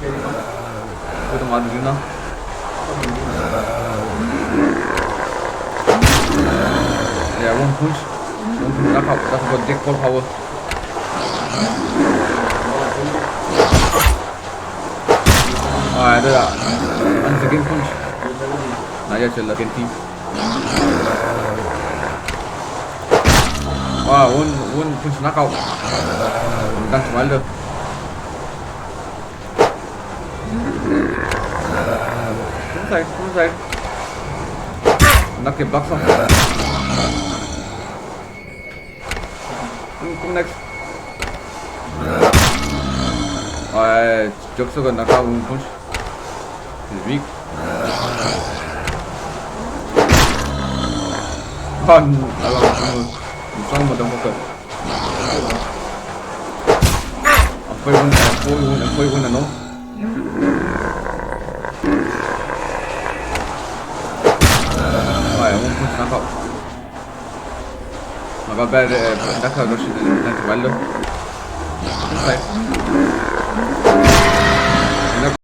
Gute Mal Dünner. Ja, one punch. Knockout. That's a good dick full power. Đây là ăn skin punch. Nãy giờ chỉ là Kenti. Wow, one punch knockout. Đang smile được. Không sai. Knock your box off. Come next. JIGSAW gonna knock out one punch. He's weak. Strong motherfucker. Foi one no. One punch knockout. Aga bad dakika görüşürüz. Bello.